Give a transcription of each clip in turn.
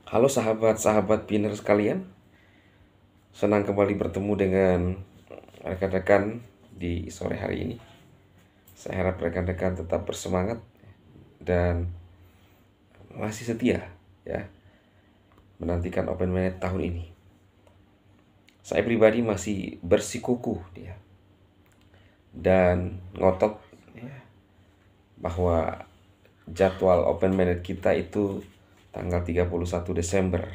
Halo sahabat-sahabat pinner sekalian, senang kembali bertemu dengan rekan-rekan di sore hari ini. Saya harap rekan-rekan tetap bersemangat dan masih setia ya menantikan Open Minded tahun ini. Saya pribadi masih bersikukuh ya dan ngotot ya, bahwa jadwal Open Minded kita itu tanggal 31 Desember.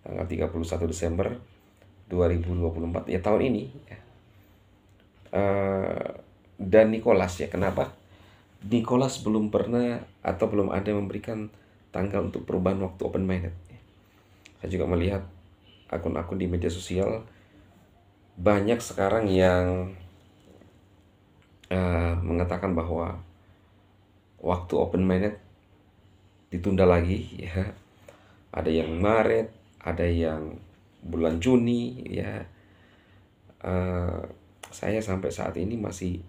Tanggal 31 Desember 2024 ya tahun ini ya. Dan Nicholas ya, kenapa Nicholas belum pernah atau belum ada memberikan tanggal untuk perubahan waktu Open Minded. Saya juga melihat akun-akun di media sosial banyak sekarang yang mengatakan bahwa waktu Open Minded ditunda lagi ya. Ada yang Maret, ada yang bulan Juni ya. Saya sampai saat ini masih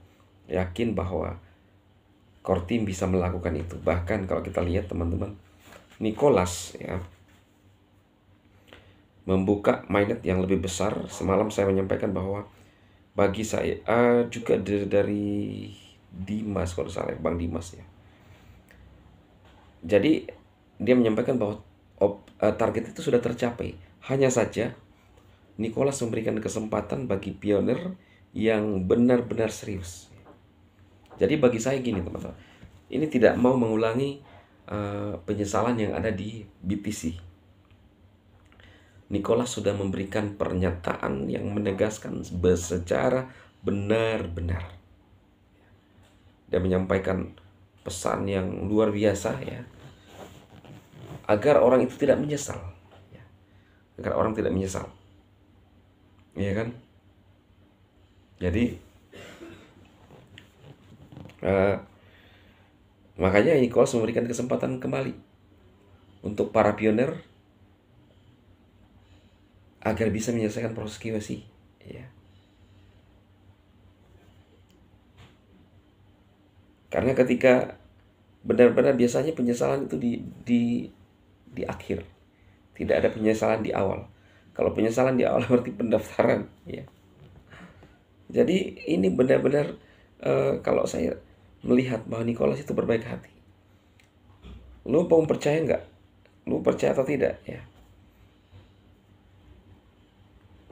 yakin bahwa core team bisa melakukan itu. Bahkan kalau kita lihat teman-teman, Nicholas ya membuka mainnet yang lebih besar. Semalam saya menyampaikan bahwa bagi saya juga dari Dimas, kalau salah Bang Dimas ya. Jadi dia menyampaikan bahwa target itu sudah tercapai. Hanya saja Nicholas memberikan kesempatan bagi pionir yang benar-benar serius. Jadi bagi saya gini teman-teman, ini tidak mau mengulangi penyesalan yang ada di BTC. Nicholas sudah memberikan pernyataan yang menegaskan secara benar-benar. Dia menyampaikan pesan yang luar biasa ya, agar orang itu tidak menyesal ya. Agar orang tidak menyesal, iya kan? Jadi makanya Nicholas memberikan kesempatan kembali untuk para pionir agar bisa menyelesaikan proses KYC ya. Karena ketika benar-benar biasanya penyesalan itu di akhir, tidak ada penyesalan di awal. Kalau penyesalan di awal berarti pendaftaran ya. Jadi ini benar-benar kalau saya melihat bahwa Nicholas itu berbaik hati. Lu mau percaya nggak? Lu percaya atau tidak ya?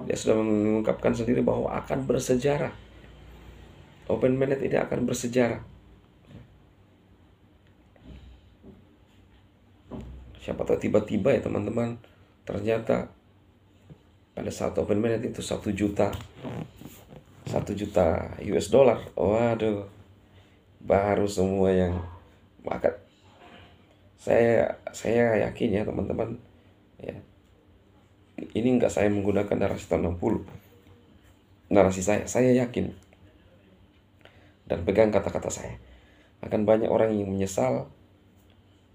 Dia sudah mengungkapkan sendiri bahwa akan bersejarah. Open Minded ini akan bersejarah. Siapa tahu tiba-tiba ya teman-teman, ternyata pada saat Open Minded itu 1 juta US dollar. Waduh, baru semua yang makan. Saya yakin ya teman-teman ya, ini enggak saya menggunakan narasi tahun 60. Narasi saya yakin dan pegang kata-kata saya. Akan banyak orang yang menyesal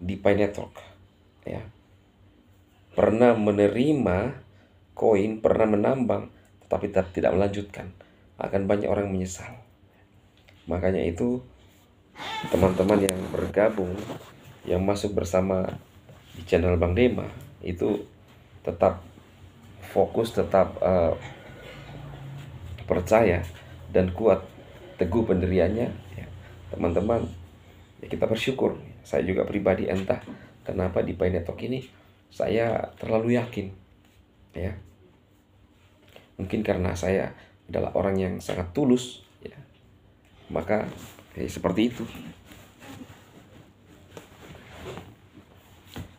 di Pi Network ya. Pernah menerima koin, pernah menambang, tetapi tidak melanjutkan. Akan banyak orang menyesal. Makanya itu teman-teman yang bergabung, yang masuk bersama di channel Bang Dema, itu tetap fokus, tetap percaya dan kuat, teguh pendiriannya ya. Teman-teman ya, kita bersyukur. Saya juga pribadi entah kenapa di Pi Network ini saya terlalu yakin ya. Mungkin karena saya adalah orang yang sangat tulus ya. Maka seperti itu.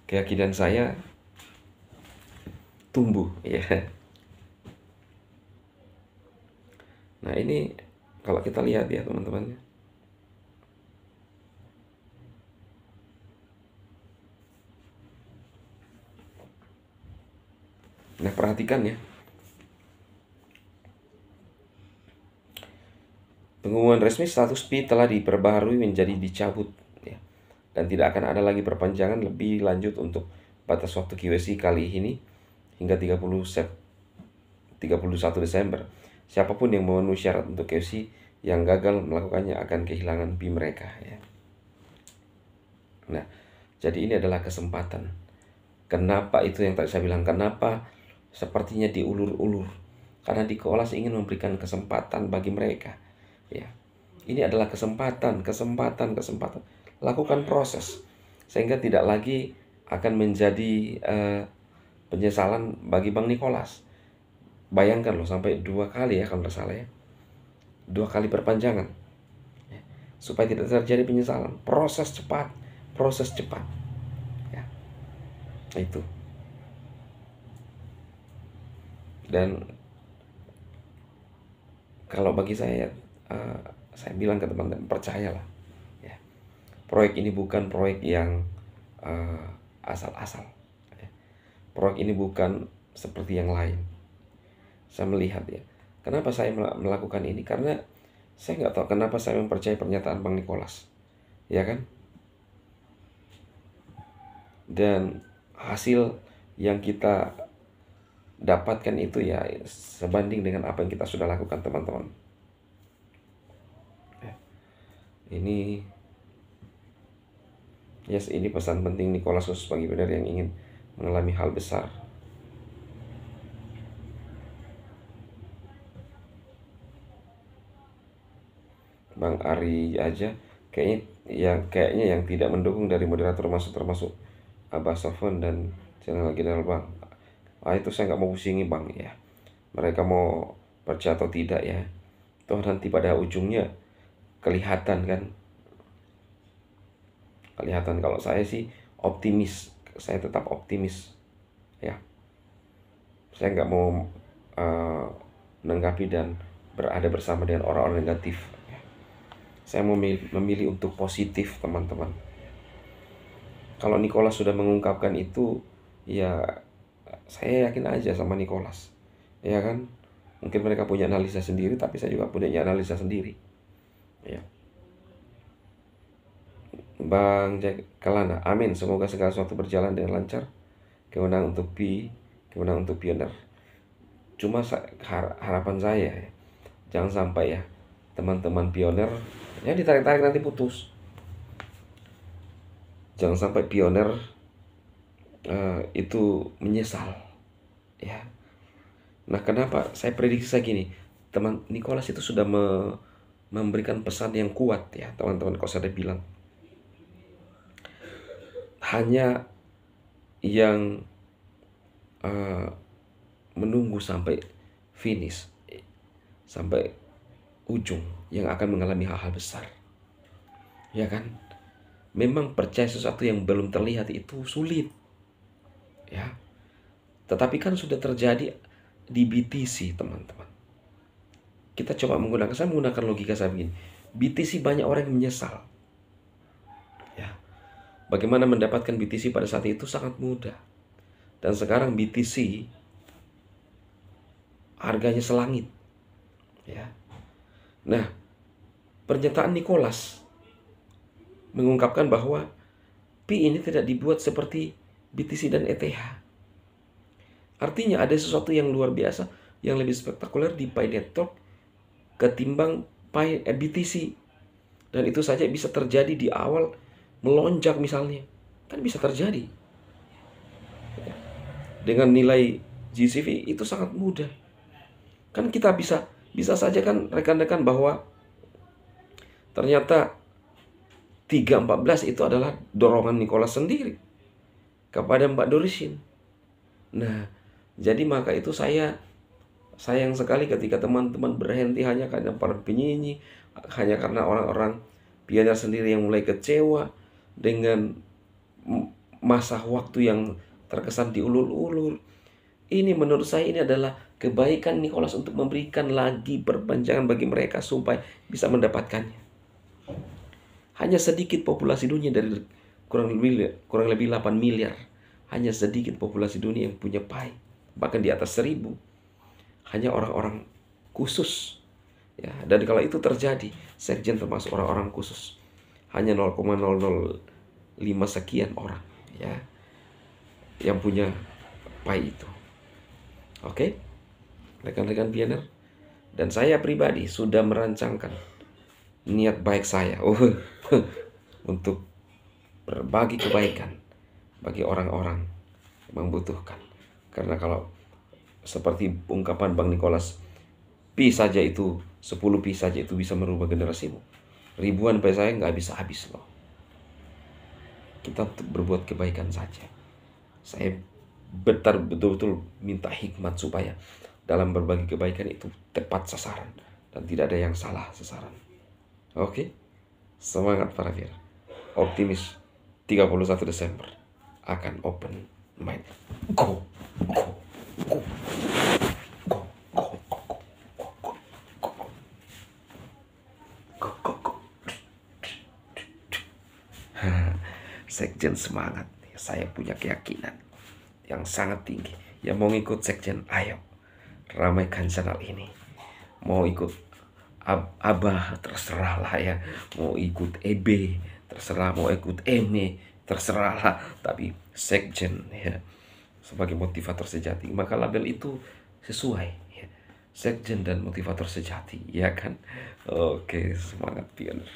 Keyakinan saya tumbuh ya. Nah ini kalau kita lihat ya teman-teman. Nah perhatikan ya, pengumuman resmi status Pi telah diperbaharui menjadi dicabut ya. Dan tidak akan ada lagi perpanjangan lebih lanjut untuk batas waktu KYC kali ini hingga 31 Desember. Siapapun yang memenuhi syarat untuk KYC yang gagal melakukannya akan kehilangan Pi mereka ya. Nah, jadi ini adalah kesempatan Kenapa itu yang tadi saya bilang, kenapa sepertinya diulur-ulur? Karena Nikolas ingin memberikan kesempatan bagi mereka. Ya, ini adalah kesempatan. Lakukan proses sehingga tidak lagi akan menjadi penyesalan bagi Bang Nikolas. Bayangkan loh, sampai 2 kali ya kalau nggak salah ya, 2 kali perpanjangan ya, supaya tidak terjadi penyesalan. Proses cepat ya, itu. Dan kalau bagi saya bilang ke teman-teman, percayalah ya, proyek ini bukan proyek yang asal-asal ya. Proyek ini bukan seperti yang lain. Saya melihat ya, kenapa saya melakukan ini, karena saya nggak tahu kenapa saya mempercayai pernyataan Bang Nikolas, ya kan? Dan hasil yang kita dapatkan itu ya sebanding dengan apa yang kita sudah lakukan, teman-teman. Ini ini pesan penting Nikolas khusus bagi pioner yang ingin mengalami hal besar. Bang Ari aja kayaknya yang tidak mendukung dari moderator termasuk Abah Sofon dan channel General Bang. Itu saya nggak mau pusingi Bang ya. Mereka mau percaya atau tidak ya, toh nanti pada ujungnya kelihatan kan. Kalau saya sih optimis, saya tetap optimis ya. Saya nggak mau menanggapi dan berada bersama dengan orang-orang negatif. Saya memilih untuk positif, teman-teman. Kalau Nikolas sudah mengungkapkan itu, ya saya yakin aja sama Nikolas, ya kan? Mungkin mereka punya analisa sendiri, tapi saya juga punya analisa sendiri, ya. Bang Jack Kalana, amin. Semoga segala sesuatu berjalan dengan lancar. Kemenangan untuk pioner. Cuma harapan saya ya, jangan sampai ya teman-teman pioner ya ditarik-tarik nanti putus. Jangan sampai pioner itu menyesal ya. Nah, kenapa saya prediksi saya gini, teman Nikolas itu sudah memberikan pesan yang kuat ya, teman-teman. Kok saya bilang hanya yang menunggu sampai finish, sampai ujung, yang akan mengalami hal-hal besar, ya kan? Memang percaya sesuatu yang belum terlihat itu sulit, ya. Tetapi kan sudah terjadi di BTC, teman-teman. Saya menggunakan logika saya begini. BTC banyak orang yang menyesal, ya. Bagaimana mendapatkan BTC pada saat itu sangat mudah. Dan sekarang BTC harganya selangit, ya. Nah, pernyataan Nikolas mengungkapkan bahwa Pi ini tidak dibuat seperti BTC dan ETH. Artinya ada sesuatu yang luar biasa, yang lebih spektakuler di Pi Network ketimbang BTC. Dan itu saja bisa terjadi di awal melonjak misalnya. Kan bisa terjadi. Dengan nilai GCV itu sangat mudah. Kan kita bisa saja kan rekan-rekan bahwa ternyata 3.14 itu adalah dorongan Nikolas sendiri kepada Mbak Dorisin. Nah, jadi maka itu saya sayang sekali ketika teman-teman berhenti hanya karena para penyanyi, hanya karena orang-orang pioner sendiri yang mulai kecewa dengan masa waktu yang terkesan diulur-ulur. Ini menurut saya ini adalah kebaikan Nikolas untuk memberikan lagi perpanjangan bagi mereka supaya bisa mendapatkannya. Hanya sedikit populasi dunia dari kurang lebih 8 miliar. Hanya sedikit populasi dunia yang punya Pi. Bahkan di atas 1.000. Hanya orang-orang khusus. Ya, dan kalau itu terjadi, sekjen termasuk orang-orang khusus. Hanya 0,005 sekian orang, ya, yang punya Pi itu. Oke, rekan-rekan pioner. Dan saya pribadi sudah merancangkan niat baik saya untuk berbagi kebaikan bagi orang-orang membutuhkan. Karena kalau seperti ungkapan Bang Nicholas, pi saja itu, 10 pi saja itu bisa merubah generasimu. Ribuan pi saya nggak bisa habis loh. Kita berbuat kebaikan saja. Saya betul-betul minta hikmat supaya dalam berbagi kebaikan itu tepat sasaran dan tidak ada yang salah sasaran. Oke? Semangat para Fir. Optimis 31 Desember akan open mind. Go, go, go, go, go, go, go, go, go, go. Sekjen semangat. Saya punya keyakinan yang sangat tinggi. Yang mau ikut Sekjen, ayo ramaikan channel ini. Mau ikut Abah, terserah lah ya. Mau ikut EB, terserah. Mau ikut EME, terserah lah. Tapi Sekjen ya, sebagai motivator sejati, maka label itu sesuai ya. Sekjen dan motivator sejati, ya kan? Oke, semangat pioner.